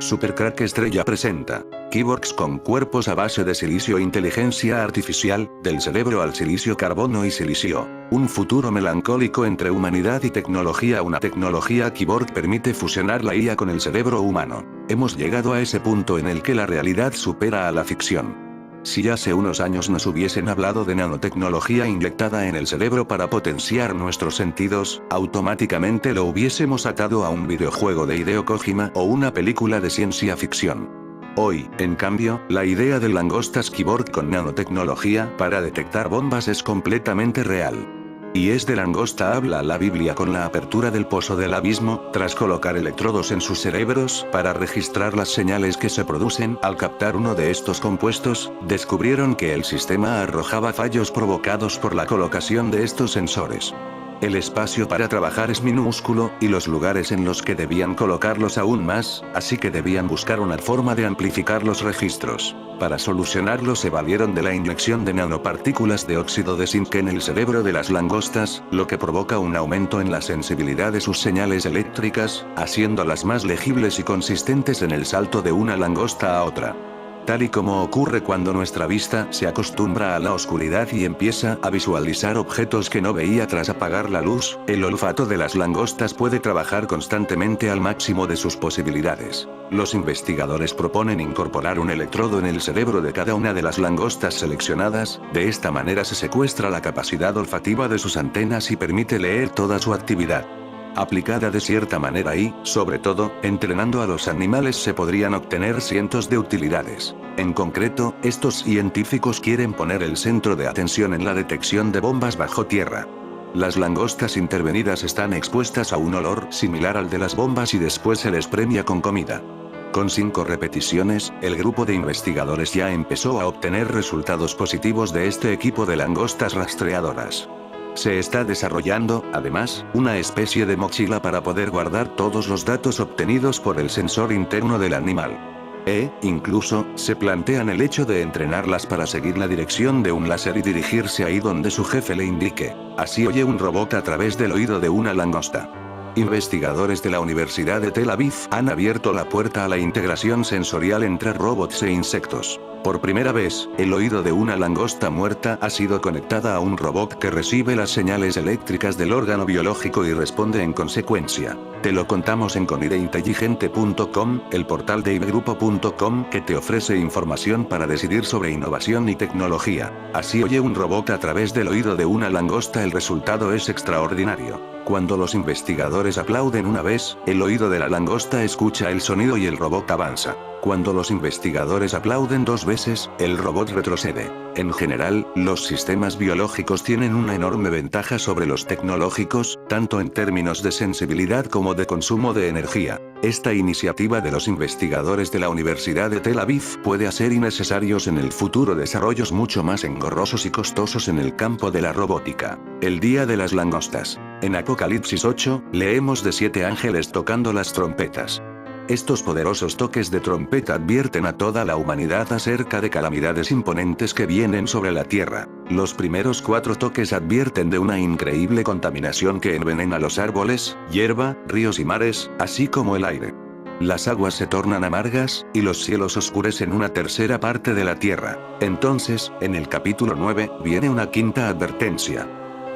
Supercrack Estrella presenta Kyborgs con cuerpos a base de silicio e inteligencia artificial, del cerebro al silicio, carbono y silicio. Un futuro melancólico entre humanidad y tecnología. Una tecnología Kyborg permite fusionar la IA con el cerebro humano. Hemos llegado a ese punto en el que la realidad supera a la ficción. Si hace unos años nos hubiesen hablado de nanotecnología inyectada en el cerebro para potenciar nuestros sentidos, automáticamente lo hubiésemos atado a un videojuego de Hideo Kojima o una película de ciencia ficción. Hoy, en cambio, la idea de langostas Kyborg con nanotecnología para detectar bombas es completamente real. Y es de langosta habla la Biblia. Con la apertura del pozo del abismo, tras colocar electrodos en sus cerebros para registrar las señales que se producen al captar uno de estos compuestos, descubrieron que el sistema arrojaba fallos provocados por la colocación de estos sensores. El espacio para trabajar es minúsculo, y los lugares en los que debían colocarlos aún más, así que debían buscar una forma de amplificar los registros. Para solucionarlo se valieron de la inyección de nanopartículas de óxido de zinc en el cerebro de las langostas, lo que provoca un aumento en la sensibilidad de sus señales eléctricas, haciéndolas más legibles y consistentes en el salto de una langosta a otra. Tal y como ocurre cuando nuestra vista se acostumbra a la oscuridad y empieza a visualizar objetos que no veía tras apagar la luz, el olfato de las langostas puede trabajar constantemente al máximo de sus posibilidades. Los investigadores proponen incorporar un electrodo en el cerebro de cada una de las langostas seleccionadas, de esta manera se secuestra la capacidad olfativa de sus antenas y permite leer toda su actividad. Aplicada de cierta manera y, sobre todo, entrenando a los animales se podrían obtener cientos de utilidades. En concreto, estos científicos quieren poner el centro de atención en la detección de bombas bajo tierra. Las langostas intervenidas están expuestas a un olor similar al de las bombas y después se les premia con comida. Con 5 repeticiones, el grupo de investigadores ya empezó a obtener resultados positivos de este equipo de langostas rastreadoras. Se está desarrollando, además, una especie de mochila para poder guardar todos los datos obtenidos por el sensor interno del animal. Incluso, se plantean el hecho de entrenarlas para seguir la dirección de un láser y dirigirse ahí donde su jefe le indique. Así oye un robot a través del oído de una langosta. Investigadores de la Universidad de Tel Aviv han abierto la puerta a la integración sensorial entre robots e insectos. Por primera vez, el oído de una langosta muerta ha sido conectada a un robot que recibe las señales eléctricas del órgano biológico y responde en consecuencia. Te lo contamos en conideinteligente.com, el portal de ibgrupo.com que te ofrece información para decidir sobre innovación y tecnología. Así oye un robot a través del oído de una langosta. El resultado es extraordinario. Cuando los investigadores aplauden una vez, el oído de la langosta escucha el sonido y el robot avanza. Cuando los investigadores aplauden 2 veces, el robot retrocede. En general, los sistemas biológicos tienen una enorme ventaja sobre los tecnológicos, tanto en términos de sensibilidad como de consumo de energía. Esta iniciativa de los investigadores de la Universidad de Tel Aviv puede hacer innecesarios en el futuro desarrollos mucho más engorrosos y costosos en el campo de la robótica. El día de las langostas. En Apocalipsis 8, leemos de 7 ángeles tocando las trompetas. Estos poderosos toques de trompeta advierten a toda la humanidad acerca de calamidades imponentes que vienen sobre la tierra. Los primeros 4 toques advierten de una increíble contaminación que envenena los árboles, hierba, ríos y mares, así como el aire. Las aguas se tornan amargas, y los cielos oscurecen una tercera parte de la tierra. Entonces, en el capítulo 9, viene una quinta advertencia.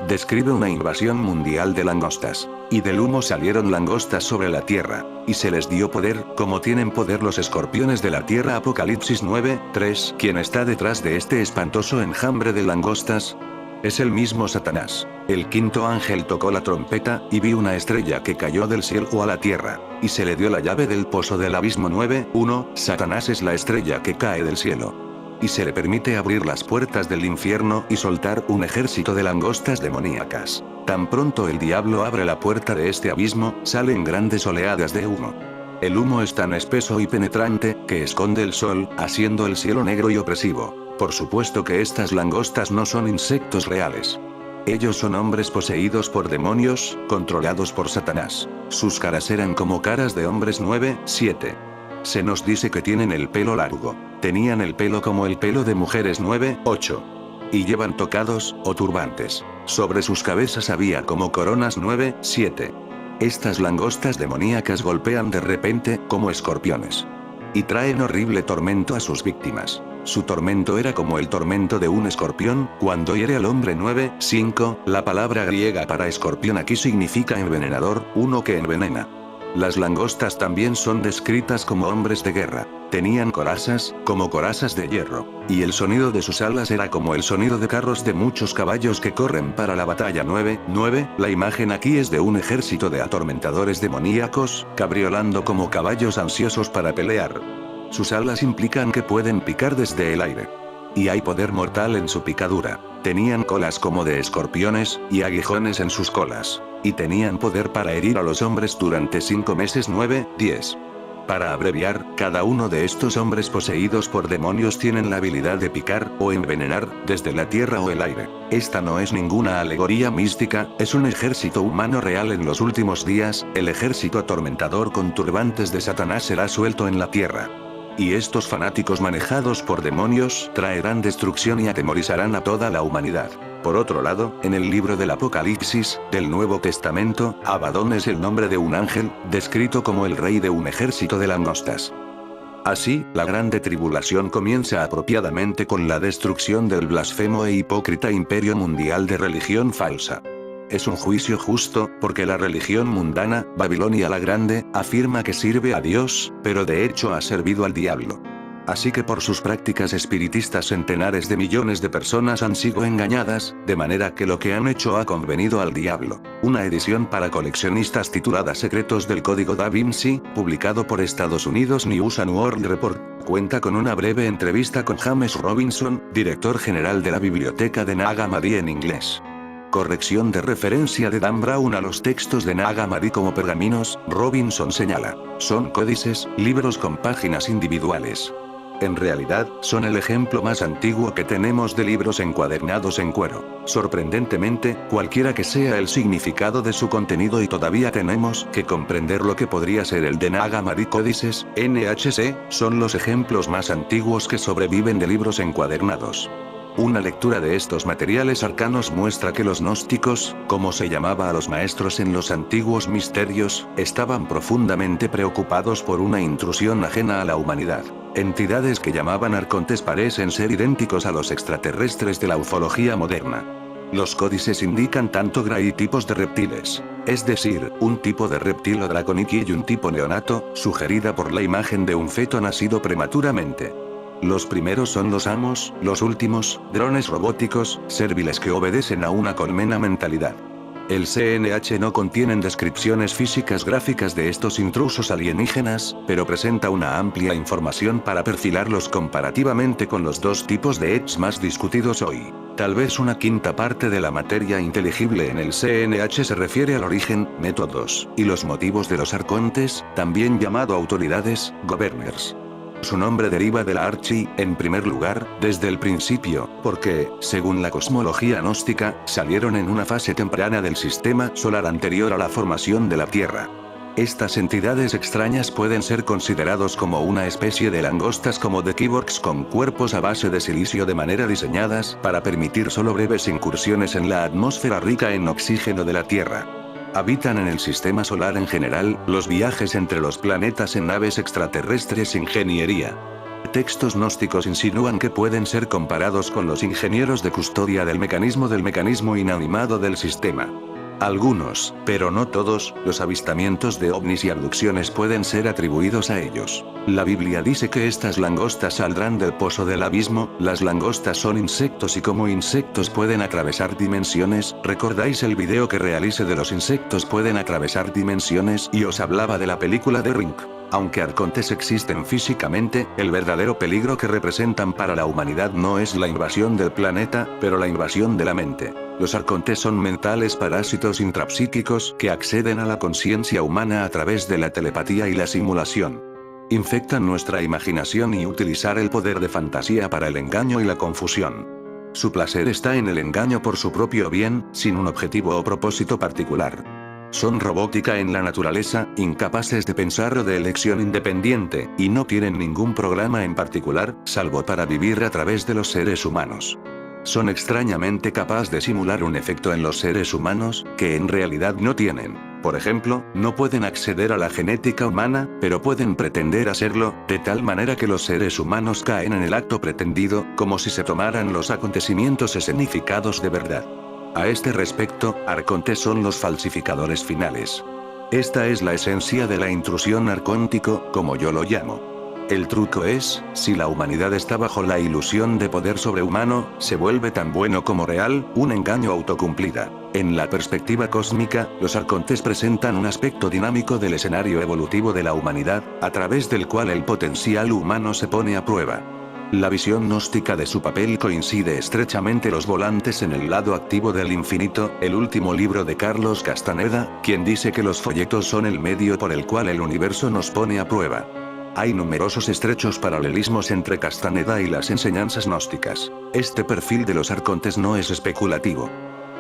Describe una invasión mundial de langostas. Y del humo salieron langostas sobre la tierra, y se les dio poder, como tienen poder los escorpiones de la tierra. Apocalipsis 9, 3. ¿Quién está detrás de este espantoso enjambre de langostas? Es el mismo Satanás. El quinto ángel tocó la trompeta, y vi una estrella que cayó del cielo a la tierra, y se le dio la llave del pozo del abismo. 9, 1. Satanás es la estrella que cae del cielo. Y se le permite abrir las puertas del infierno y soltar un ejército de langostas demoníacas. Tan pronto el diablo abre la puerta de este abismo, salen grandes oleadas de humo. El humo es tan espeso y penetrante, que esconde el sol, haciendo el cielo negro y opresivo. Por supuesto que estas langostas no son insectos reales. Ellos son hombres poseídos por demonios, controlados por Satanás. Sus caras eran como caras de hombres. 9, 7. Se nos dice que tienen el pelo largo. Tenían el pelo como el pelo de mujeres. 9, 8. Y llevan tocados, o turbantes. Sobre sus cabezas había como coronas. 9, 7. Estas langostas demoníacas golpean de repente, como escorpiones. Y traen horrible tormento a sus víctimas. Su tormento era como el tormento de un escorpión, cuando hiere al hombre. 9:5, la palabra griega para escorpión aquí significa envenenador, uno que envenena. Las langostas también son descritas como hombres de guerra. Tenían corazas, como corazas de hierro. Y el sonido de sus alas era como el sonido de carros de muchos caballos que corren para la batalla. 9:9, la imagen aquí es de un ejército de atormentadores demoníacos, cabriolando como caballos ansiosos para pelear. Sus alas implican que pueden picar desde el aire. Y hay poder mortal en su picadura. Tenían colas como de escorpiones, y aguijones en sus colas. Y tenían poder para herir a los hombres durante 5 meses. 9:10. Para abreviar, cada uno de estos hombres poseídos por demonios tienen la habilidad de picar, o envenenar, desde la tierra o el aire. Esta no es ninguna alegoría mística, es un ejército humano real en los últimos días, el ejército atormentador con turbantes de Satanás será suelto en la tierra. Y estos fanáticos manejados por demonios traerán destrucción y atemorizarán a toda la humanidad. Por otro lado, en el libro del Apocalipsis, del Nuevo Testamento, Abadón es el nombre de un ángel, descrito como el rey de un ejército de langostas. Así, la grande tribulación comienza apropiadamente con la destrucción del blasfemo e hipócrita imperio mundial de religión falsa. Es un juicio justo, porque la religión mundana, Babilonia la Grande, afirma que sirve a Dios, pero de hecho ha servido al diablo. Así que por sus prácticas espiritistas centenares de millones de personas han sido engañadas, de manera que lo que han hecho ha convenido al diablo. Una edición para coleccionistas titulada Secretos del Código Da Vinci, publicado por Estados Unidos News and World Report, cuenta con una breve entrevista con James Robinson, director general de la biblioteca de Nag Hammadi en inglés. Corrección de referencia de Dan Brown a los textos de Nag Hammadi como pergaminos, Robinson señala. Son códices, libros con páginas individuales. En realidad, son el ejemplo más antiguo que tenemos de libros encuadernados en cuero. Sorprendentemente, cualquiera que sea el significado de su contenido y todavía tenemos que comprender lo que podría ser el de Nag Hammadi códices, NHC, son los ejemplos más antiguos que sobreviven de libros encuadernados. Una lectura de estos materiales arcanos muestra que los gnósticos, como se llamaba a los maestros en los antiguos misterios, estaban profundamente preocupados por una intrusión ajena a la humanidad. Entidades que llamaban arcontes parecen ser idénticos a los extraterrestres de la ufología moderna. Los códices indican tanto gray tipos de reptiles. Es decir, un tipo de reptil o draconiki y un tipo neonato, sugerida por la imagen de un feto nacido prematuramente. Los primeros son los amos, los últimos, drones robóticos, serviles que obedecen a una colmena mentalidad. El CNH no contienen descripciones físicas gráficas de estos intrusos alienígenas, pero presenta una amplia información para perfilarlos comparativamente con los dos tipos de ETs más discutidos hoy. Tal vez una quinta parte de la materia inteligible en el CNH se refiere al origen, métodos, y los motivos de los arcontes, también llamado autoridades, governors. Su nombre deriva de la Archi, en primer lugar, desde el principio, porque, según la cosmología gnóstica, salieron en una fase temprana del sistema solar anterior a la formación de la Tierra. Estas entidades extrañas pueden ser considerados como una especie de langostas como de cyborgs con cuerpos a base de silicio de manera diseñadas para permitir solo breves incursiones en la atmósfera rica en oxígeno de la Tierra. Habitan en el sistema solar en general, los viajes entre los planetas en naves extraterrestres ingeniería. Textos gnósticos insinúan que pueden ser comparados con los ingenieros de custodia del mecanismo inanimado del sistema. Algunos, pero no todos, los avistamientos de ovnis y abducciones pueden ser atribuidos a ellos. La Biblia dice que estas langostas saldrán del pozo del abismo. Las langostas son insectos y como insectos pueden atravesar dimensiones. ¿Recordáis el video que realicé de los insectos pueden atravesar dimensiones? Y os hablaba de la película The Ring. Aunque arcontes existen físicamente, el verdadero peligro que representan para la humanidad no es la invasión del planeta, pero la invasión de la mente. Los arcontes son mentales parásitos intrapsíquicos que acceden a la conciencia humana a través de la telepatía y la simulación. Infectan nuestra imaginación y utilizar el poder de fantasía para el engaño y la confusión. Su placer está en el engaño por su propio bien, sin un objetivo o propósito particular. Son robótica en la naturaleza, incapaces de pensar o de elección independiente, y no tienen ningún programa en particular, salvo para vivir a través de los seres humanos. Son extrañamente capaces de simular un efecto en los seres humanos, que en realidad no tienen. Por ejemplo, no pueden acceder a la genética humana, pero pueden pretender hacerlo, de tal manera que los seres humanos caen en el acto pretendido, como si se tomaran los acontecimientos escenificados de verdad. A este respecto, arcontes son los falsificadores finales. Esta es la esencia de la intrusión arcóntico, como yo lo llamo. El truco es, si la humanidad está bajo la ilusión de poder sobrehumano, se vuelve tan bueno como real, un engaño autocumplida. En la perspectiva cósmica, los arcontes presentan un aspecto dinámico del escenario evolutivo de la humanidad, a través del cual el potencial humano se pone a prueba. La visión gnóstica de su papel coincide estrechamente los volantes en el lado activo del infinito, el último libro de Carlos Castaneda, quien dice que los folletos son el medio por el cual el universo nos pone a prueba. Hay numerosos estrechos paralelismos entre Castaneda y las enseñanzas gnósticas. Este perfil de los arcontes no es especulativo.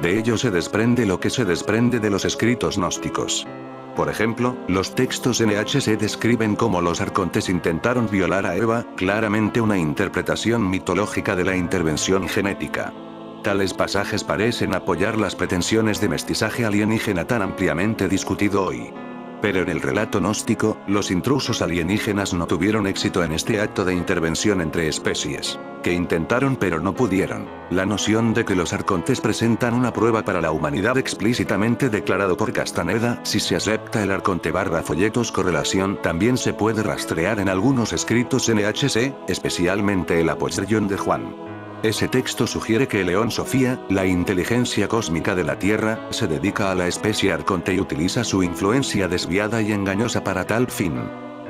De ello se desprende lo que se desprende de los escritos gnósticos. Por ejemplo, los textos NHC describen cómo los arcontes intentaron violar a Eva, claramente una interpretación mitológica de la intervención genética. Tales pasajes parecen apoyar las pretensiones de mestizaje alienígena tan ampliamente discutido hoy. Pero en el relato gnóstico, los intrusos alienígenas no tuvieron éxito en este acto de intervención entre especies, que intentaron pero no pudieron. La noción de que los arcontes presentan una prueba para la humanidad explícitamente declarado por Castaneda, si se acepta el arconte / folletos correlación, también se puede rastrear en algunos escritos NHC, especialmente el Apocryphon de Juan. Ese texto sugiere que León Sofía, la inteligencia cósmica de la Tierra, se dedica a la especie arconte y utiliza su influencia desviada y engañosa para tal fin.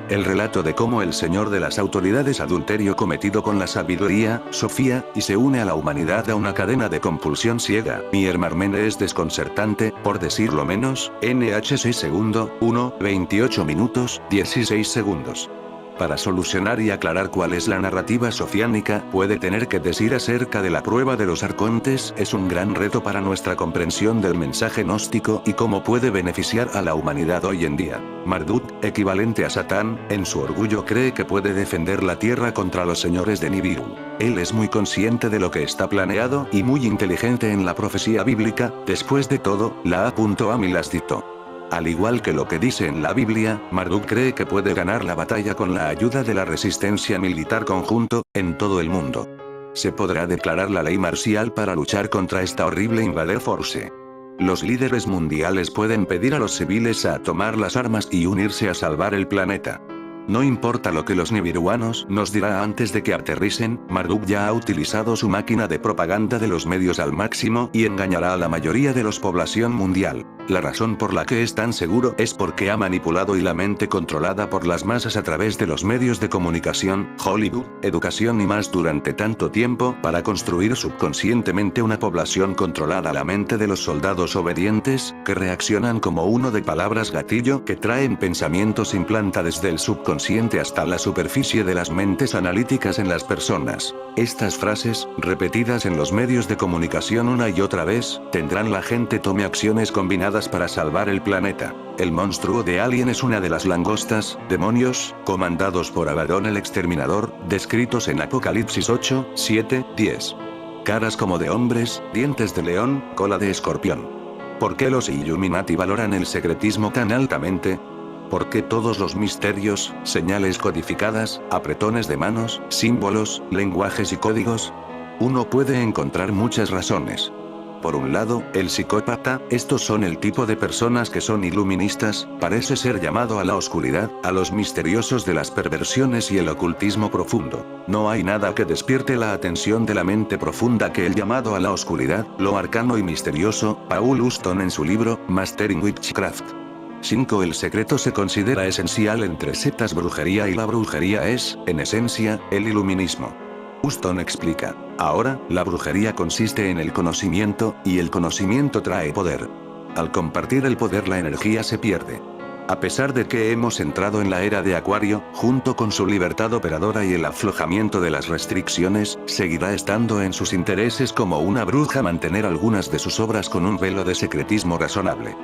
El relato de cómo el señor de las autoridades adulterio cometido con la sabiduría, Sofía, y se une a la humanidad a una cadena de compulsión ciega, mi hermarmene es desconcertante, por decirlo menos, NHC segundo, 1, 28 minutos, 16 segundos. Para solucionar y aclarar cuál es la narrativa sofiánica, puede tener que decir acerca de la prueba de los arcontes, es un gran reto para nuestra comprensión del mensaje gnóstico y cómo puede beneficiar a la humanidad hoy en día. Marduk, equivalente a Satán, en su orgullo cree que puede defender la tierra contra los señores de Nibiru. Él es muy consciente de lo que está planeado y muy inteligente en la profecía bíblica, después de todo, la A. Amilas dictó. Al igual que lo que dice en la Biblia, Marduk cree que puede ganar la batalla con la ayuda de la resistencia militar conjunto, en todo el mundo. Se podrá declarar la ley marcial para luchar contra esta horrible invader force. Los líderes mundiales pueden pedir a los civiles a tomar las armas y unirse a salvar el planeta. No importa lo que los nibiruanos nos dirá antes de que aterricen, Marduk ya ha utilizado su máquina de propaganda de los medios al máximo y engañará a la mayoría de la población mundial. La razón por la que es tan seguro es porque ha manipulado y la mente controlada por las masas a través de los medios de comunicación, Hollywood, educación y más durante tanto tiempo para construir subconscientemente una población controlada a la mente de los soldados obedientes, que reaccionan como uno de palabras gatillo que traen pensamientos implanta desde el subconsciente hasta la superficie de las mentes analíticas en las personas. Estas frases, repetidas en los medios de comunicación una y otra vez, tendrán la gente tome acciones combinadas para salvar el planeta. El monstruo de Alien es una de las langostas, demonios, comandados por Abaddon el exterminador, descritos en Apocalipsis 8, 7, 10. Caras como de hombres, dientes de león, cola de escorpión. ¿Por qué los Illuminati valoran el secretismo tan altamente? ¿Por qué todos los misterios, señales codificadas, apretones de manos, símbolos, lenguajes y códigos? Uno puede encontrar muchas razones. Por un lado, el psicópata, estos son el tipo de personas que son iluministas, parece ser llamado a la oscuridad, a los misteriosos de las perversiones y el ocultismo profundo. No hay nada que despierte la atención de la mente profunda que el llamado a la oscuridad, lo arcano y misterioso, Paul Huston en su libro, Mastering Witchcraft. 5. El secreto se considera esencial entre sectas brujería y la brujería es, en esencia, el iluminismo. Huston explica. Ahora, la brujería consiste en el conocimiento, y el conocimiento trae poder. Al compartir el poder la energía se pierde. A pesar de que hemos entrado en la era de Acuario, junto con su libertad operadora y el aflojamiento de las restricciones, seguirá estando en sus intereses como una bruja mantener algunas de sus obras con un velo de secretismo razonable.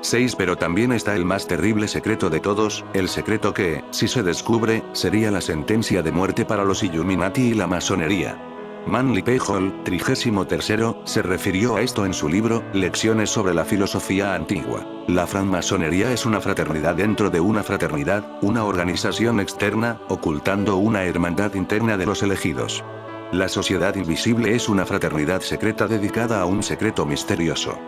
6. Pero también está el más terrible secreto de todos, el secreto que, si se descubre, sería la sentencia de muerte para los Illuminati y la masonería. Manly P. Hall, 33º, se refirió a esto en su libro, Lecciones sobre la filosofía antigua. La francmasonería es una fraternidad dentro de una fraternidad, una organización externa, ocultando una hermandad interna de los elegidos. La sociedad invisible es una fraternidad secreta dedicada a un secreto misterioso.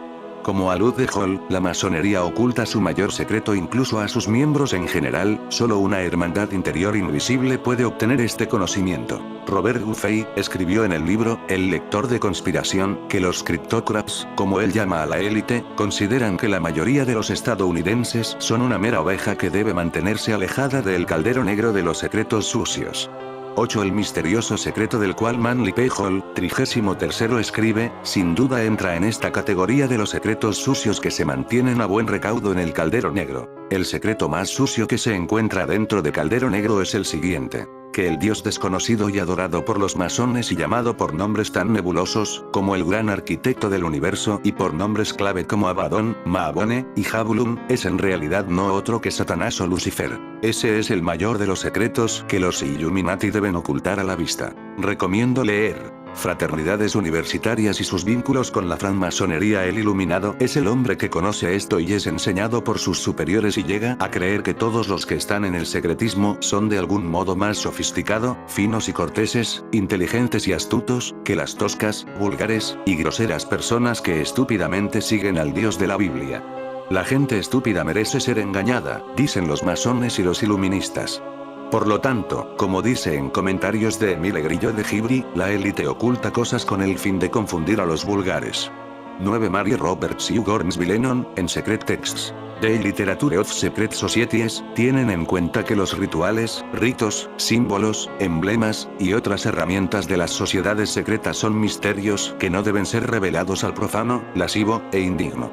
Como alude Hall, la masonería oculta su mayor secreto incluso a sus miembros en general, solo una hermandad interior invisible puede obtener este conocimiento. Robert Guffey, escribió en el libro, El lector de conspiración, que los criptócratas, como él llama a la élite, consideran que la mayoría de los estadounidenses son una mera oveja que debe mantenerse alejada del caldero negro de los secretos sucios. 8. El misterioso secreto del cual Manly P. Hall, 33º escribe, sin duda entra en esta categoría de los secretos sucios que se mantienen a buen recaudo en el caldero negro. El secreto más sucio que se encuentra dentro de caldero negro es el siguiente: que el Dios desconocido y adorado por los masones y llamado por nombres tan nebulosos, como el gran arquitecto del universo y por nombres clave como Abaddon, Mahabone, y Jabulum, es en realidad no otro que Satanás o Lucifer. Ese es el mayor de los secretos que los Illuminati deben ocultar a la vista. Recomiendo leer Fraternidades Universitarias y sus vínculos con la francmasonería. El iluminado es el hombre que conoce esto y es enseñado por sus superiores y llega a creer que todos los que están en el secretismo son de algún modo más sofisticado, finos y corteses, inteligentes y astutos, que las toscas, vulgares, y groseras personas que estúpidamente siguen al Dios de la Biblia. La gente estúpida merece ser engañada, dicen los masones y los iluministas. Por lo tanto, como dice en comentarios de Emile Grillo de Gibri, la élite oculta cosas con el fin de confundir a los vulgares. 9. Mary Roberts y Gormsby Lennon, en Secret Texts de Literature of Secret Societies, tienen en cuenta que los rituales, ritos, símbolos, emblemas, y otras herramientas de las sociedades secretas son misterios que no deben ser revelados al profano, lascivo, e indigno.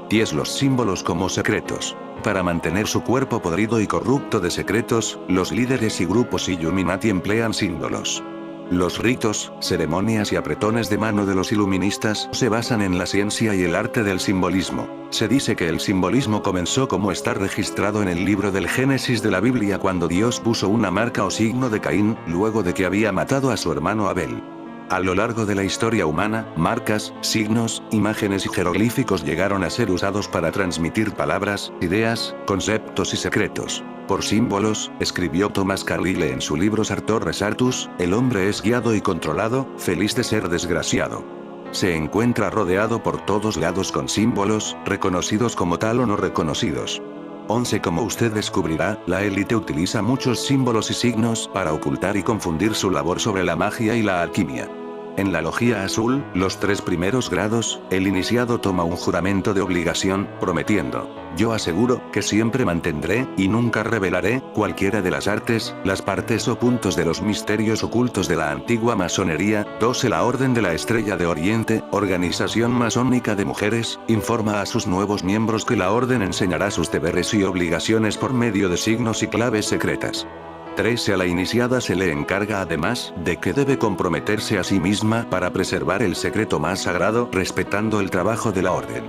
10. Los símbolos como secretos. Para mantener su cuerpo podrido y corrupto de secretos, los líderes y grupos Illuminati emplean símbolos. Los ritos, ceremonias y apretones de mano de los iluministas se basan en la ciencia y el arte del simbolismo. Se dice que el simbolismo comenzó como está registrado en el libro del Génesis de la Biblia cuando Dios puso una marca o signo de Caín, luego de que había matado a su hermano Abel. A lo largo de la historia humana, marcas, signos, imágenes y jeroglíficos llegaron a ser usados para transmitir palabras, ideas, conceptos y secretos. Por símbolos, escribió Thomas Carlyle en su libro Sartor Resartus, el hombre es guiado y controlado, feliz de ser desgraciado. Se encuentra rodeado por todos lados con símbolos, reconocidos como tal o no reconocidos. 11. Como usted descubrirá, la élite utiliza muchos símbolos y signos para ocultar y confundir su labor sobre la magia y la alquimia. En la logía azul, los 3 primeros grados, el iniciado toma un juramento de obligación, prometiendo: yo aseguro que siempre mantendré, y nunca revelaré, cualquiera de las artes, las partes o puntos de los misterios ocultos de la antigua masonería. 12. La Orden de la Estrella de Oriente, organización masónica de mujeres, informa a sus nuevos miembros que la orden enseñará sus deberes y obligaciones por medio de signos y claves secretas. 13. A la iniciada se le encarga además, de que debe comprometerse a sí misma para preservar el secreto más sagrado, respetando el trabajo de la orden.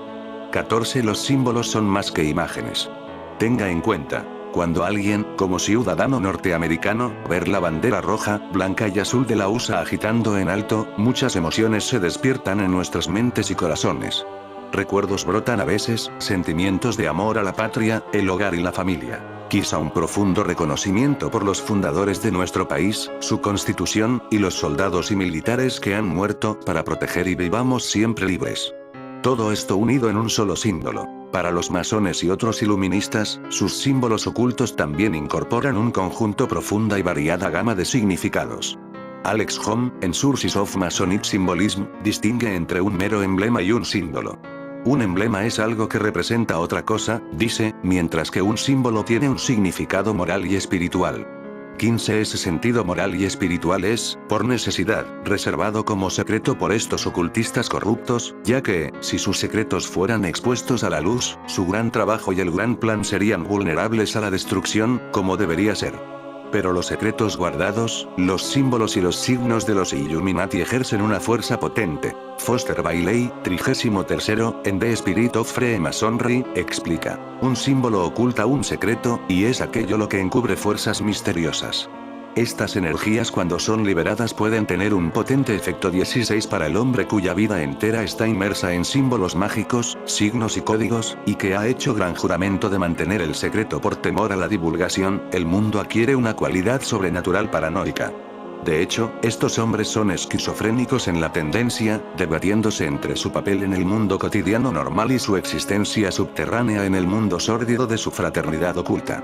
14. Los símbolos son más que imágenes. Tenga en cuenta, cuando alguien, como ciudadano norteamericano, ver la bandera roja, blanca y azul de la USA agitando en alto, muchas emociones se despiertan en nuestras mentes y corazones. Recuerdos brotan a veces, sentimientos de amor a la patria, el hogar y la familia. Quizá un profundo reconocimiento por los fundadores de nuestro país, su constitución, y los soldados y militares que han muerto para proteger y vivamos siempre libres. Todo esto unido en un solo símbolo. Para los masones y otros iluministas, sus símbolos ocultos también incorporan un conjunto profunda y variada gama de significados. Alex Home, en Sources of Masonic Symbolism, distingue entre un mero emblema y un símbolo. Un emblema es algo que representa otra cosa, dice, mientras que un símbolo tiene un significado moral y espiritual. 15. Ese sentido moral y espiritual es, por necesidad, reservado como secreto por estos ocultistas corruptos, ya que, si sus secretos fueran expuestos a la luz, su gran trabajo y el gran plan serían vulnerables a la destrucción, como debería ser. Pero los secretos guardados, los símbolos y los signos de los Illuminati ejercen una fuerza potente. Foster Bailey, 33º, en The Spirit of Freemasonry, explica: un símbolo oculta un secreto, y es aquello lo que encubre fuerzas misteriosas. Estas energías cuando son liberadas pueden tener un potente efecto 16 para el hombre cuya vida entera está inmersa en símbolos mágicos, signos y códigos, y que ha hecho gran juramento de mantener el secreto por temor a la divulgación. El mundo adquiere una cualidad sobrenatural paranoica. De hecho, estos hombres son esquizofrénicos en la tendencia, debatiéndose entre su papel en el mundo cotidiano normal y su existencia subterránea en el mundo sórdido de su fraternidad oculta.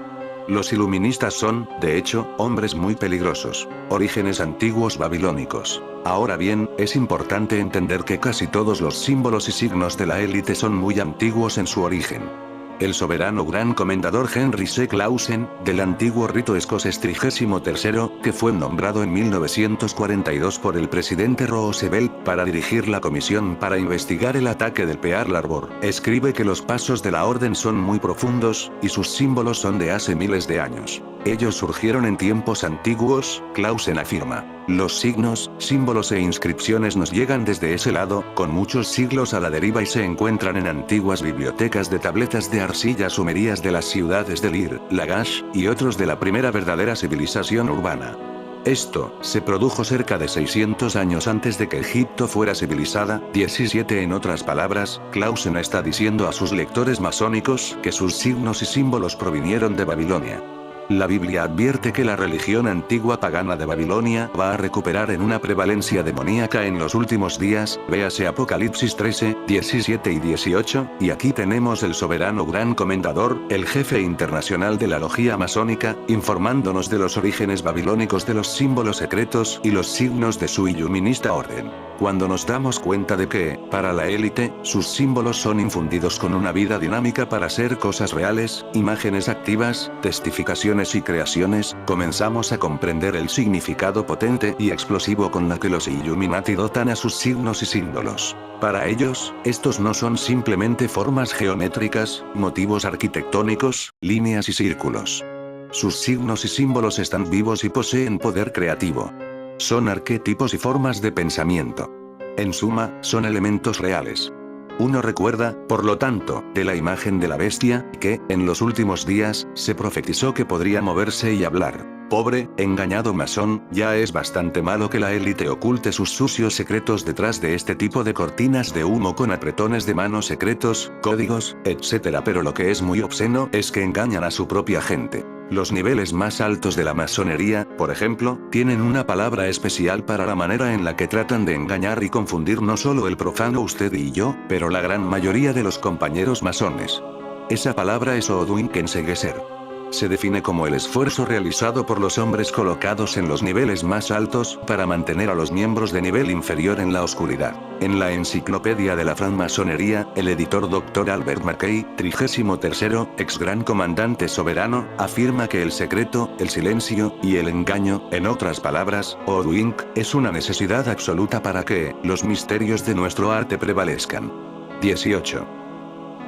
Los iluministas son, de hecho, hombres muy peligrosos. Orígenes antiguos babilónicos. Ahora bien, es importante entender que casi todos los símbolos y signos de la élite son muy antiguos en su origen. El soberano gran comendador Henry C. Clausen, del antiguo rito escocés 33º, que fue nombrado en 1942 por el presidente Roosevelt para dirigir la comisión para investigar el ataque del Pearl Harbor, escribe que los pasos de la orden son muy profundos, y sus símbolos son de hace miles de años. Ellos surgieron en tiempos antiguos, Clausen afirma. Los signos, símbolos e inscripciones nos llegan desde ese lado, con muchos siglos a la deriva y se encuentran en antiguas bibliotecas de tabletas de arcilla sumerías de las ciudades de Lir, Lagash, y otros de la primera verdadera civilización urbana. Esto, se produjo cerca de 600 años antes de que Egipto fuera civilizada. 17 En otras palabras, Clausen está diciendo a sus lectores masónicos que sus signos y símbolos provinieron de Babilonia. La Biblia advierte que la religión antigua pagana de Babilonia va a recuperar en una prevalencia demoníaca en los últimos días, véase Apocalipsis 13, 17 y 18, y aquí tenemos el soberano gran comendador, el jefe internacional de la logía masónica, informándonos de los orígenes babilónicos de los símbolos secretos y los signos de su iluminista orden. Cuando nos damos cuenta de que, para la élite, sus símbolos son infundidos con una vida dinámica para ser cosas reales, imágenes activas, testificaciones y creaciones, comenzamos a comprender el significado potente y explosivo con la que los Illuminati dotan a sus signos y símbolos. Para ellos, estos no son simplemente formas geométricas, motivos arquitectónicos, líneas y círculos. Sus signos y símbolos están vivos y poseen poder creativo. Son arquetipos y formas de pensamiento. En suma, son elementos reales. Uno recuerda, por lo tanto, de la imagen de la bestia, que, en los últimos días, se profetizó que podría moverse y hablar. Pobre, engañado masón, ya es bastante malo que la élite oculte sus sucios secretos detrás de este tipo de cortinas de humo con apretones de manos secretos, códigos, etc. Pero lo que es muy obsceno es que engañan a su propia gente. Los niveles más altos de la masonería, por ejemplo, tienen una palabra especial para la manera en la que tratan de engañar y confundir no solo el profano usted y yo, pero la gran mayoría de los compañeros masones. Esa palabra es Odwinkensegeser. Se define como el esfuerzo realizado por los hombres colocados en los niveles más altos para mantener a los miembros de nivel inferior en la oscuridad. En la enciclopedia de la francmasonería, el editor Dr. Albert Mackay, 33º, ex gran comandante soberano, afirma que el secreto, el silencio, y el engaño, en otras palabras, Odwink, es una necesidad absoluta para que los misterios de nuestro arte prevalezcan. 18.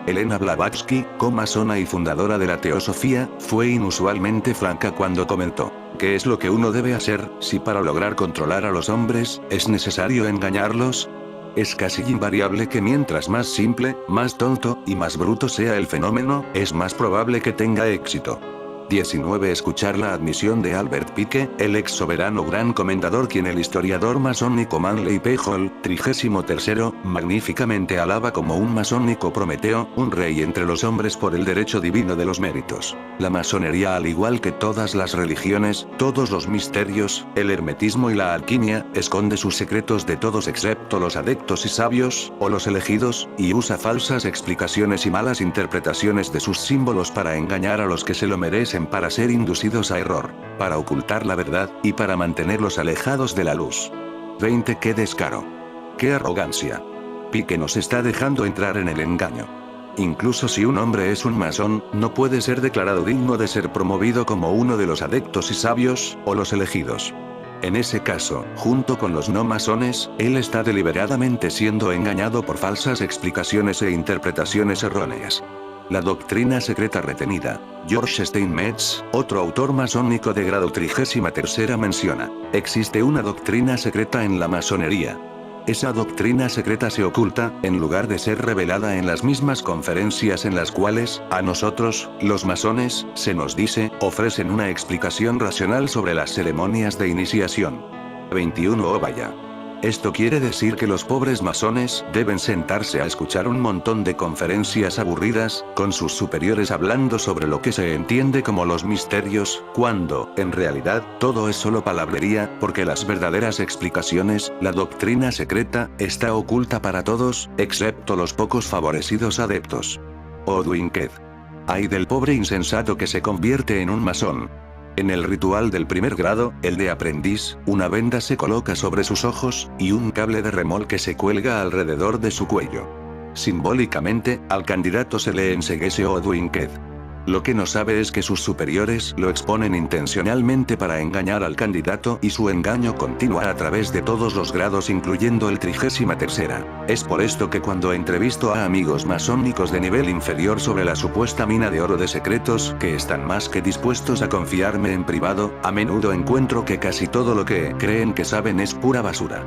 Elena Blavatsky, comasona y fundadora de la teosofía, fue inusualmente franca cuando comentó: ¿qué es lo que uno debe hacer, si para lograr controlar a los hombres, es necesario engañarlos? Es casi invariable que mientras más simple, más tonto, y más bruto sea el fenómeno, es más probable que tenga éxito. 19. Escuchar la admisión de Albert Pike, el ex soberano gran comendador quien el historiador masónico Manley P. Hall, 33º, magníficamente alaba como un masónico Prometeo, un rey entre los hombres por el derecho divino de los méritos. La masonería, al igual que todas las religiones, todos los misterios, el hermetismo y la alquimia, esconde sus secretos de todos excepto los adeptos y sabios, o los elegidos, y usa falsas explicaciones y malas interpretaciones de sus símbolos para engañar a los que se lo merecen, para ser inducidos a error, para ocultar la verdad, y para mantenerlos alejados de la luz. 20. ¡Qué descaro! ¡Qué arrogancia! Pike nos está dejando entrar en el engaño. Incluso si un hombre es un masón, no puede ser declarado digno de ser promovido como uno de los adeptos y sabios, o los elegidos. En ese caso, junto con los no masones, él está deliberadamente siendo engañado por falsas explicaciones e interpretaciones erróneas. La doctrina secreta retenida. George Steinmetz, otro autor masónico de grado 33º menciona: existe una doctrina secreta en la masonería. Esa doctrina secreta se oculta, en lugar de ser revelada en las mismas conferencias en las cuales, a nosotros, los masones, se nos dice, ofrecen una explicación racional sobre las ceremonias de iniciación. 21. Oh vaya. Esto quiere decir que los pobres masones deben sentarse a escuchar un montón de conferencias aburridas, con sus superiores hablando sobre lo que se entiende como los misterios, cuando, en realidad, todo es solo palabrería, porque las verdaderas explicaciones, la doctrina secreta, está oculta para todos, excepto los pocos favorecidos adeptos. Oh Dwinked. Ay del pobre insensato que se convierte en un masón. En el ritual del primer grado, el de aprendiz, una venda se coloca sobre sus ojos, y un cable de remolque se cuelga alrededor de su cuello. Simbólicamente, al candidato se le enceguece o Dwinked. Lo que no sabe es que sus superiores lo exponen intencionalmente para engañar al candidato y su engaño continúa a través de todos los grados incluyendo el 33º. Es por esto que cuando entrevisto a amigos masónicos de nivel inferior sobre la supuesta mina de oro de secretos que están más que dispuestos a confiarme en privado, a menudo encuentro que casi todo lo que creen que saben es pura basura.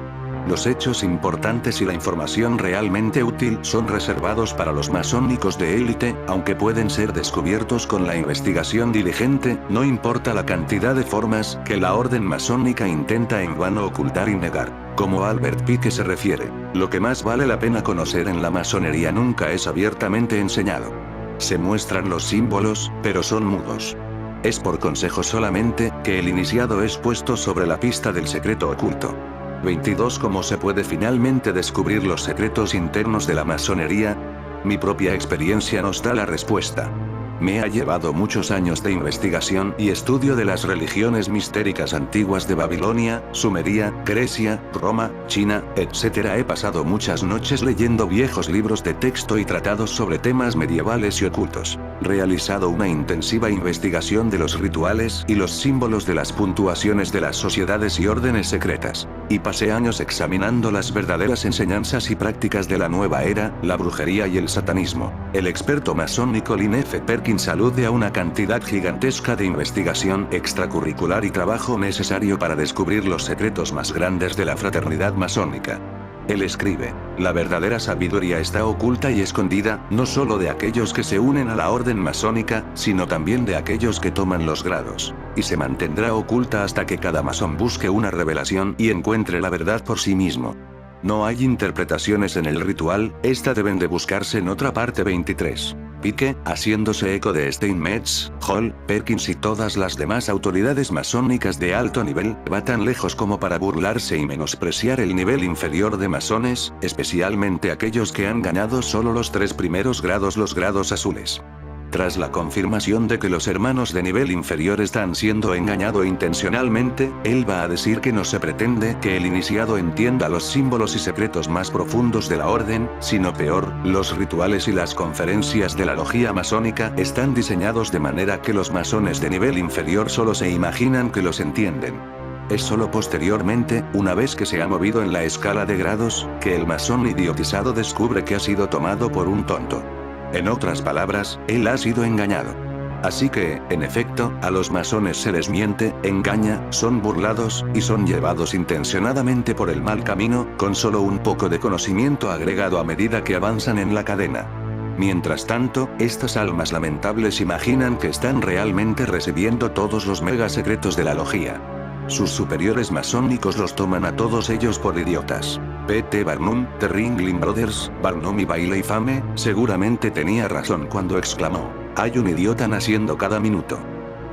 Los hechos importantes y la información realmente útil son reservados para los masónicos de élite, aunque pueden ser descubiertos con la investigación diligente, no importa la cantidad de formas que la orden masónica intenta en vano ocultar y negar. Como Albert Pike se refiere, lo que más vale la pena conocer en la masonería nunca es abiertamente enseñado. Se muestran los símbolos, pero son mudos. Es por consejo solamente que el iniciado es puesto sobre la pista del secreto oculto. 22. ¿Cómo se puede finalmente descubrir los secretos internos de la masonería? Mi propia experiencia nos da la respuesta. Me ha llevado muchos años de investigación y estudio de las religiones mistéricas antiguas de Babilonia, Sumeria, Grecia, Roma, China, etc. He pasado muchas noches leyendo viejos libros de texto y tratados sobre temas medievales y ocultos. Realizado una intensiva investigación de los rituales y los símbolos de las puntuaciones de las sociedades y órdenes secretas. Y pasé años examinando las verdaderas enseñanzas y prácticas de la nueva era, la brujería y el satanismo. El experto masónico Lynn F. Perkins alude a una cantidad gigantesca de investigación extracurricular y trabajo necesario para descubrir los secretos más grandes de la fraternidad masónica. Él escribe, la verdadera sabiduría está oculta y escondida, no solo de aquellos que se unen a la orden masónica, sino también de aquellos que toman los grados. Y se mantendrá oculta hasta que cada masón busque una revelación y encuentre la verdad por sí mismo. No hay interpretaciones en el ritual, esta deben de buscarse en otra parte. 23. Pike, haciéndose eco de Steinmetz, Hall, Perkins y todas las demás autoridades masónicas de alto nivel, va tan lejos como para burlarse y menospreciar el nivel inferior de masones, especialmente aquellos que han ganado solo los 3 primeros grados, los grados azules. Tras la confirmación de que los hermanos de nivel inferior están siendo engañados intencionalmente, él va a decir que no se pretende que el iniciado entienda los símbolos y secretos más profundos de la orden, sino peor, los rituales y las conferencias de la logia masónica están diseñados de manera que los masones de nivel inferior solo se imaginan que los entienden. Es solo posteriormente, una vez que se ha movido en la escala de grados, que el masón idiotizado descubre que ha sido tomado por un tonto. En otras palabras, él ha sido engañado. Así que, en efecto, a los masones se les miente, engaña, son burlados, y son llevados intencionadamente por el mal camino, con solo un poco de conocimiento agregado a medida que avanzan en la cadena. Mientras tanto, estas almas lamentables imaginan que están realmente recibiendo todos los mega secretos de la logia. Sus superiores masónicos los toman a todos ellos por idiotas. P.T. Barnum, The Ringling Brothers, Barnum y Bailey Fame, seguramente tenía razón cuando exclamó, hay un idiota naciendo cada minuto.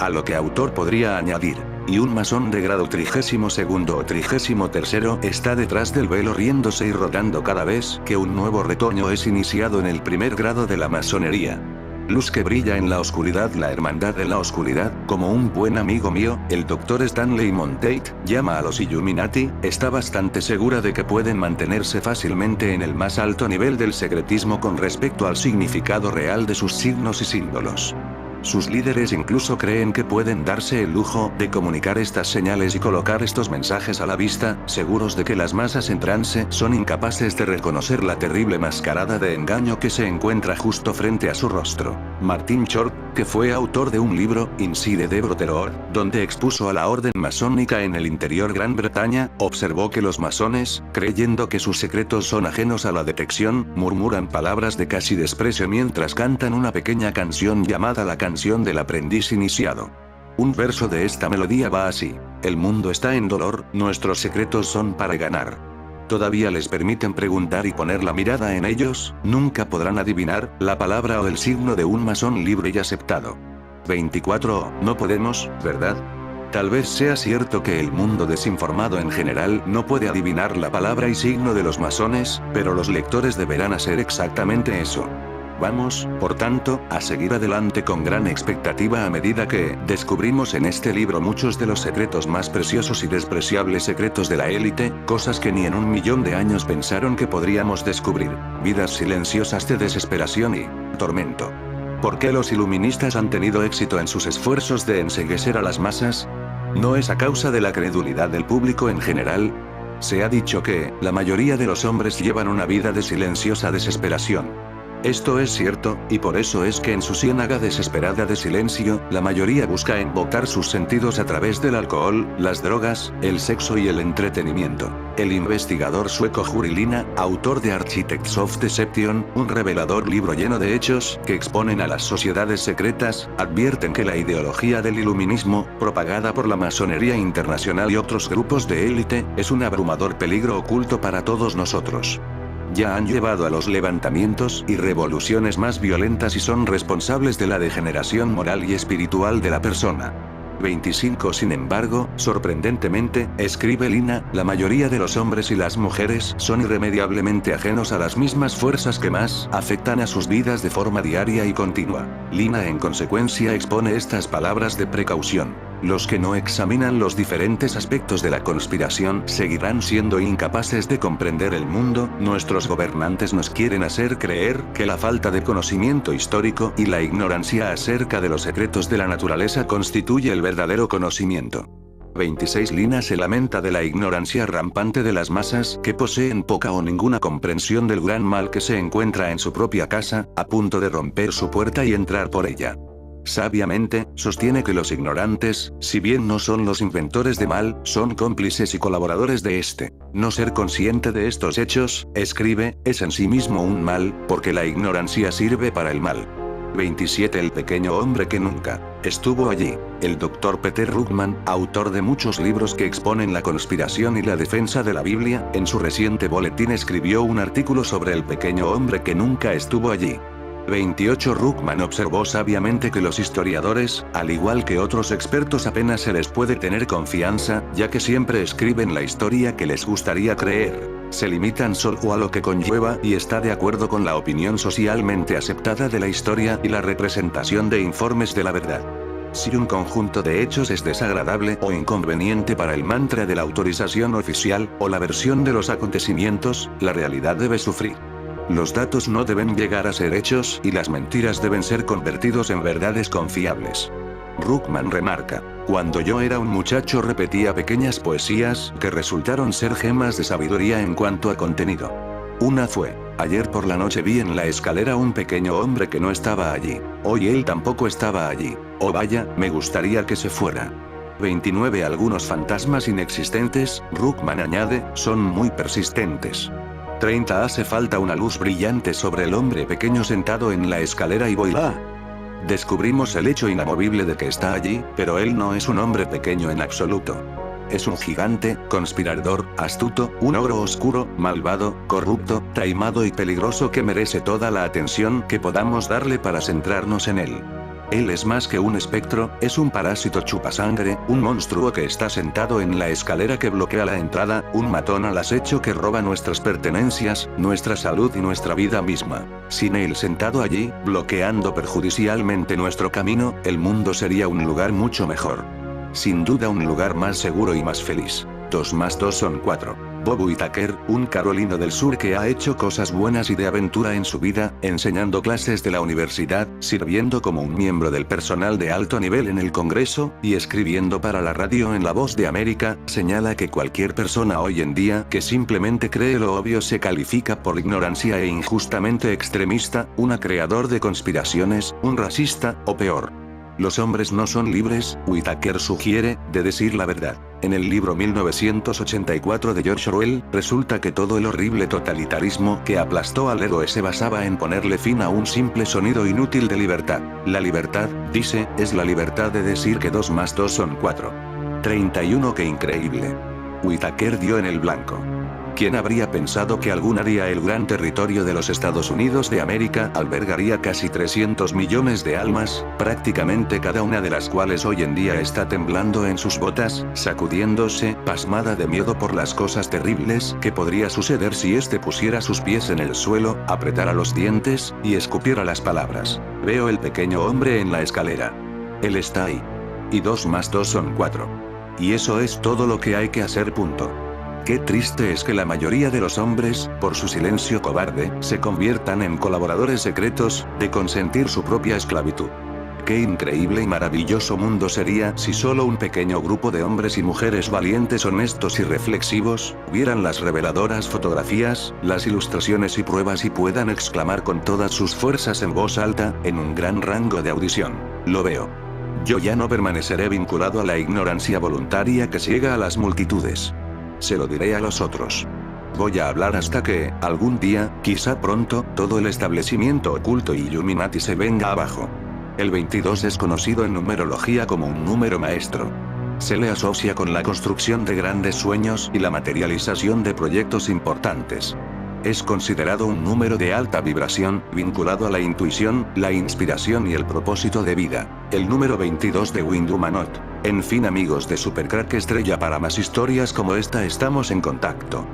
A lo que autor podría añadir, y un masón de grado 32º o 33º está detrás del velo riéndose y rodando cada vez que un nuevo retoño es iniciado en el primer grado de la masonería. Luz que brilla en la oscuridad. La hermandad de la oscuridad, como un buen amigo mío, el Dr. Stanley Monteith, llama a los Illuminati, está bastante segura de que pueden mantenerse fácilmente en el más alto nivel del secretismo con respecto al significado real de sus signos y símbolos. Sus líderes incluso creen que pueden darse el lujo de comunicar estas señales y colocar estos mensajes a la vista, seguros de que las masas en trance son incapaces de reconocer la terrible mascarada de engaño que se encuentra justo frente a su rostro. Martin Short, que fue autor de un libro, Inside the Brotherhood, donde expuso a la orden masónica en el interior Gran Bretaña, observó que los masones, creyendo que sus secretos son ajenos a la detección, murmuran palabras de casi desprecio mientras cantan una pequeña canción llamada la canción del aprendiz iniciado. Un verso de esta melodía va así: el mundo está en dolor, nuestros secretos son para ganar. Todavía les permiten preguntar y poner la mirada en ellos, nunca podrán adivinar la palabra o el signo de un masón libre y aceptado. 24. No podemos, ¿verdad? Tal vez sea cierto que el mundo desinformado en general no puede adivinar la palabra y signo de los masones, pero los lectores deberán hacer exactamente eso. Vamos, por tanto, a seguir adelante con gran expectativa a medida que descubrimos en este libro muchos de los secretos más preciosos y despreciables secretos de la élite, cosas que ni en 1.000.000 de años pensaron que podríamos descubrir, vidas silenciosas de desesperación y tormento. ¿Por qué los iluministas han tenido éxito en sus esfuerzos de enceguecer a las masas? ¿No es a causa de la credulidad del público en general? Se ha dicho que la mayoría de los hombres llevan una vida de silenciosa desesperación. Esto es cierto, y por eso es que en su ciénaga desesperada de silencio, la mayoría busca embotar sus sentidos a través del alcohol, las drogas, el sexo y el entretenimiento. El investigador sueco Juri Lina, autor de Architects of Deception, un revelador libro lleno de hechos que exponen a las sociedades secretas, advierten que la ideología del iluminismo, propagada por la masonería internacional y otros grupos de élite, es un abrumador peligro oculto para todos nosotros. Ya han llevado a los levantamientos y revoluciones más violentas y son responsables de la degeneración moral y espiritual de la persona. 25. Sin embargo, sorprendentemente, escribe Lina, la mayoría de los hombres y las mujeres son irremediablemente ajenos a las mismas fuerzas que más afectan a sus vidas de forma diaria y continua. Lina en consecuencia expone estas palabras de precaución. Los que no examinan los diferentes aspectos de la conspiración seguirán siendo incapaces de comprender el mundo. Nuestros gobernantes nos quieren hacer creer que la falta de conocimiento histórico y la ignorancia acerca de los secretos de la naturaleza constituye el verdadero conocimiento. 26. Lina se lamenta de la ignorancia rampante de las masas que poseen poca o ninguna comprensión del gran mal que se encuentra en su propia casa, a punto de romper su puerta y entrar por ella. Sabiamente, sostiene que los ignorantes, si bien no son los inventores de mal, son cómplices y colaboradores de este. No ser consciente de estos hechos, escribe, es en sí mismo un mal, porque la ignorancia sirve para el mal. 27. El pequeño hombre que nunca estuvo allí. El Dr. Peter Ruckman, autor de muchos libros que exponen la conspiración y la defensa de la Biblia, en su reciente boletín escribió un artículo sobre el pequeño hombre que nunca estuvo allí. 28. Ruckman observó sabiamente que los historiadores, al igual que otros expertos, apenas se les puede tener confianza, ya que siempre escriben la historia que les gustaría creer. Se limitan solo a lo que conlleva y está de acuerdo con la opinión socialmente aceptada de la historia y la representación de informes de la verdad. Si un conjunto de hechos es desagradable o inconveniente para el mantra de la autorización oficial, o la versión de los acontecimientos, la realidad debe sufrir. Los datos no deben llegar a ser hechos y las mentiras deben ser convertidos en verdades confiables. Ruckman remarca: cuando yo era un muchacho repetía pequeñas poesías que resultaron ser gemas de sabiduría en cuanto a contenido. Una fue: ayer por la noche vi en la escalera un pequeño hombre que no estaba allí. Hoy él tampoco estaba allí. Oh vaya, me gustaría que se fuera. 29. Algunos fantasmas inexistentes, Ruckman añade, son muy persistentes. 30. Hace falta una luz brillante sobre el hombre pequeño sentado en la escalera y voilá. Descubrimos el hecho inamovible de que está allí, pero él no es un hombre pequeño en absoluto. Es un gigante, conspirador, astuto, un ogro oscuro, malvado, corrupto, taimado y peligroso que merece toda la atención que podamos darle para centrarnos en él. Él es más que un espectro, es un parásito chupasangre, un monstruo que está sentado en la escalera que bloquea la entrada, un matón al acecho que roba nuestras pertenencias, nuestra salud y nuestra vida misma. Sin él sentado allí, bloqueando perjudicialmente nuestro camino, el mundo sería un lugar mucho mejor. Sin duda un lugar más seguro y más feliz. 2 más 2 son 4. Bob Whittaker, un carolino del sur que ha hecho cosas buenas y de aventura en su vida, enseñando clases de la universidad, sirviendo como un miembro del personal de alto nivel en el Congreso, y escribiendo para la radio en La Voz de América, señala que cualquier persona hoy en día que simplemente cree lo obvio se califica por ignorancia e injustamente extremista, un creador de conspiraciones, un racista, o peor. Los hombres no son libres, Whittaker sugiere, de decir la verdad. En el libro 1984 de George Orwell, resulta que todo el horrible totalitarismo que aplastó al héroe se basaba en ponerle fin a un simple sonido inútil de libertad. La libertad, dice, es la libertad de decir que 2 más 2 son 4. 31. ¡Qué increíble! Whittaker dio en el blanco. ¿Quién habría pensado que algún día el gran territorio de los Estados Unidos de América albergaría casi 300 millones de almas, prácticamente cada una de las cuales hoy en día está temblando en sus botas, sacudiéndose, pasmada de miedo por las cosas terribles que podría suceder si éste pusiera sus pies en el suelo, apretara los dientes, y escupiera las palabras? Veo el pequeño hombre en la escalera. Él está ahí. Y 2 más 2 son 4. Y eso es todo lo que hay que hacer. Punto. Qué triste es que la mayoría de los hombres, por su silencio cobarde, se conviertan en colaboradores secretos, de consentir su propia esclavitud. Qué increíble y maravilloso mundo sería si solo un pequeño grupo de hombres y mujeres valientes, honestos y reflexivos, vieran las reveladoras fotografías, las ilustraciones y pruebas y puedan exclamar con todas sus fuerzas en voz alta, en un gran rango de audición: lo veo. Yo ya no permaneceré vinculado a la ignorancia voluntaria que ciega a las multitudes. Se lo diré a los otros. Voy a hablar hasta que, algún día, quizá pronto, todo el establecimiento oculto y Illuminati se venga abajo. El 22 es conocido en numerología como un número maestro. Se le asocia con la construcción de grandes sueños y la materialización de proyectos importantes. Es considerado un número de alta vibración, vinculado a la intuición, la inspiración y el propósito de vida. El número 22 de Windhumanot. En fin, amigos de Supercrack Estrella, para más historias como esta estamos en contacto.